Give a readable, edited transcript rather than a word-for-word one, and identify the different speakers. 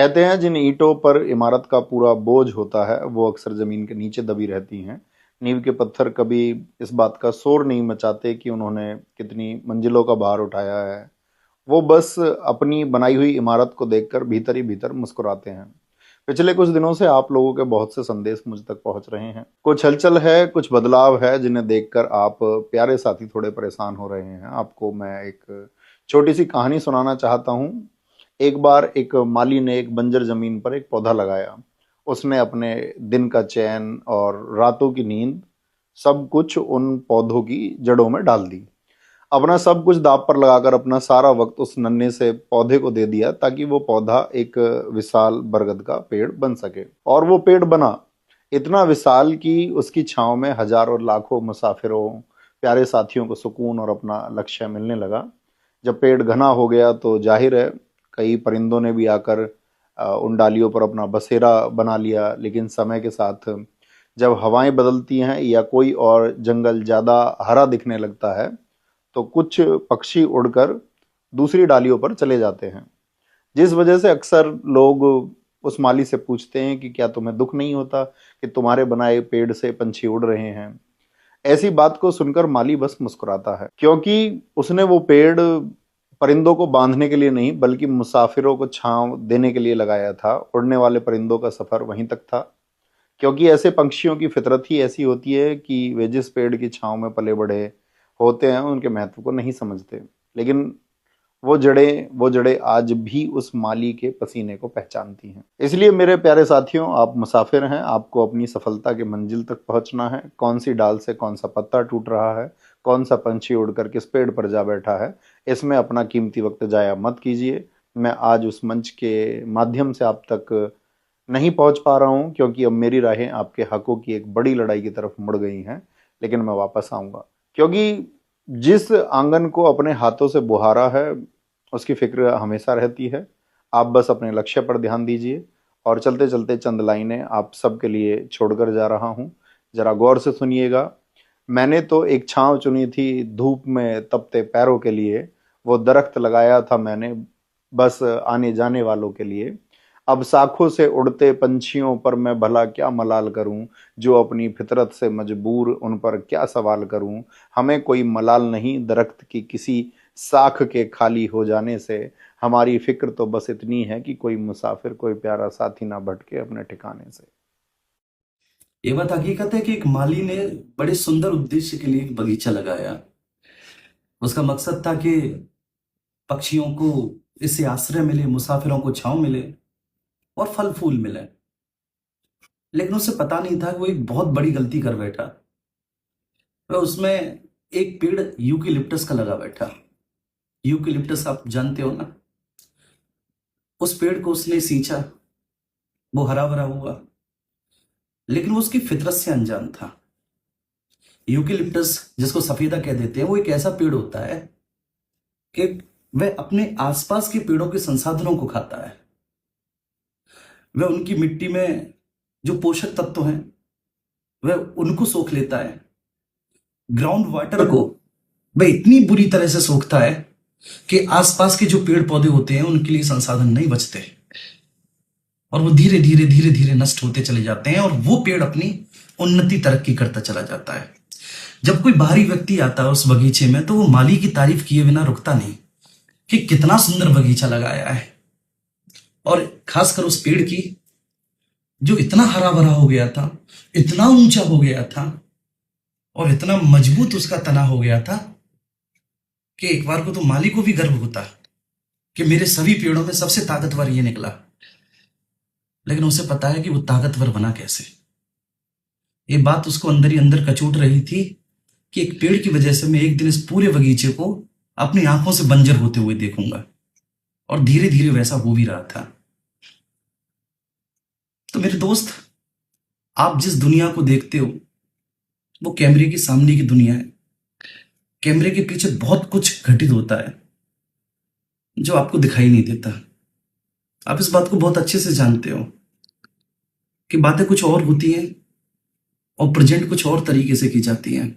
Speaker 1: कहते हैं जिन ईंटों पर इमारत का पूरा बोझ होता है वो अक्सर जमीन के नीचे दबी रहती हैं। नींव के पत्थर कभी इस बात का शोर नहीं मचाते कि उन्होंने कितनी मंजिलों का भार उठाया है। वो बस अपनी बनाई हुई इमारत को देखकर भीतर ही भीतर मुस्कुराते हैं। पिछले कुछ दिनों से आप लोगों के बहुत से संदेश मुझ तक पहुंच रहे हैं। कुछ हलचल है, कुछ बदलाव है जिन्हें देखकर आप प्यारे साथी थोड़े परेशान हो रहे हैं। आपको मैं एक छोटी सी कहानी सुनाना चाहता हूँ। एक बार एक माली ने एक बंजर जमीन पर एक पौधा लगाया। उसने अपने दिन का चैन और रातों की नींद सब कुछ उन पौधों की जड़ों में डाल दी। अपना सब कुछ दांव पर लगाकर अपना सारा वक्त उस नन्हे से पौधे को दे दिया ताकि वो पौधा एक विशाल बरगद का पेड़ बन सके। और वो पेड़ बना इतना विशाल कि उसकी छांव में हजारों लाखों मुसाफिरों, प्यारे साथियों को सुकून और अपना लक्ष्य मिलने लगा। जब पेड़ घना हो गया तो जाहिर है कई परिंदों ने भी आकर उन डालियों पर अपना बसेरा बना लिया। लेकिन समय के साथ जब हवाएं बदलती हैं या कोई और जंगल ज़्यादा हरा दिखने लगता है तो कुछ पक्षी उड़कर दूसरी डालियों पर चले जाते हैं। जिस वजह से अक्सर लोग उस माली से पूछते हैं कि क्या तुम्हें दुख नहीं होता कि तुम्हारे बनाए पेड़ से पंछी उड़ रहे हैं। ऐसी बात को सुनकर माली बस मुस्कुराता है, क्योंकि उसने वो पेड़ परिंदों को बांधने के लिए नहीं बल्कि मुसाफिरों को छांव देने के लिए लगाया था। उड़ने वाले परिंदों का सफर वहीं तक था, क्योंकि ऐसे पंक्षियों की फितरत ही ऐसी होती है कि वे जिस पेड़ की छांव में पले बढ़े होते हैं उनके महत्व को नहीं समझते। लेकिन वो जड़ें आज भी उस माली के पसीने को पहचानती हैं। इसलिए मेरे प्यारे साथियों, आप मुसाफिर हैं। आपको अपनी सफलता के मंजिल तक पहुंचना है। कौन सी डाल से कौन सा पत्ता टूट रहा है, कौन सा पंछी उड़कर किस पेड़ पर जा बैठा है, इसमें अपना कीमती वक्त जाया मत कीजिए। मैं आज उस मंच के माध्यम से आप तक नहीं पहुंच पा रहा हूं, क्योंकि अब मेरी राहें आपके हकों की एक बड़ी लड़ाई की तरफ मुड़ गई हैं। लेकिन मैं वापस आऊंगा, क्योंकि जिस आंगन को अपने हाथों से बुहारा है उसकी फिक्र हमेशा रहती है। आप बस अपने लक्ष्य पर ध्यान दीजिए। और चलते चलते चंद लाइनें आप सबके लिए छोड़कर जा रहा हूं, जरा गौर से सुनिएगा। मैंने तो एक छांव चुनी थी धूप में तपते पैरों के लिए। वो दरख्त लगाया था मैंने बस आने जाने वालों के लिए। अब शाखों से उड़ते पंछियों पर मैं भला क्या मलाल करूं, जो अपनी फितरत से मजबूर उन पर क्या सवाल करूं। हमें कोई मलाल नहीं दरख्त की किसी शाख के खाली हो जाने से। हमारी फिक्र तो बस इतनी है कि कोई मुसाफिर, कोई प्यारा साथी ना भटके अपने ठिकाने से।
Speaker 2: ये बात हकीकत है कि एक माली ने बड़े सुंदर उद्देश्य के लिए एक बगीचा लगाया। उसका मकसद था कि पक्षियों को इससे आश्रय मिले, मुसाफिरों को छांव मिले और फल फूल मिले। लेकिन उसे पता नहीं था कि वो एक बहुत बड़ी गलती कर बैठा। वह उसमें एक पेड़ यूकेलिप्टस का लगा बैठा। यूकेलिप्टस आप जानते हो ना। उस पेड़ को उसने सींचा, वो हरा भरा हुआ, लेकिन वो उसकी फितरत से अनजान था। यूकेलिप्टस, जिसको सफेदा कह देते हैं, वो एक ऐसा पेड़ होता है कि वह अपने आसपास के पेड़ों के संसाधनों को खाता है। वह उनकी मिट्टी में जो पोषक तत्व हैं वह उनको सोख लेता है। ग्राउंड वाटर को वह इतनी बुरी तरह से सोखता है कि आसपास के जो पेड़ पौधे होते हैं उनके लिए संसाधन नहीं बचते और वो धीरे धीरे धीरे धीरे नष्ट होते चले जाते हैं और वो पेड़ अपनी उन्नति तरक्की करता चला जाता है। जब कोई बाहरी व्यक्ति आता है उस बगीचे में तो वो माली की तारीफ किए बिना रुकता नहीं कि कितना सुंदर बगीचा लगाया है। और खासकर उस पेड़ की जो इतना हरा भरा हो गया था, इतना ऊंचा हो गया था और इतना मजबूत उसका तना हो गया था कि एक बार को तो माली को भी गर्व होता कि मेरे सभी पेड़ों में सबसे ताकतवर ये निकला। लेकिन उसे पता है कि वो ताकतवर बना कैसे। ये बात उसको अंदर ही अंदर कचोट रही थी कि एक पेड़ की वजह से मैं एक दिन इस पूरे बगीचे को अपनी आंखों से बंजर होते हुए देखूंगा। और धीरे धीरे वैसा हो भी रहा था। तो मेरे दोस्त, आप जिस दुनिया को देखते हो वो कैमरे के सामने की दुनिया है। कैमरे के पीछे बहुत कुछ घटित होता है जो आपको दिखाई नहीं देता। आप इस बात को बहुत अच्छे से जानते हो कि बातें कुछ और होती हैं और प्रेजेंट कुछ और तरीके से की जाती हैं।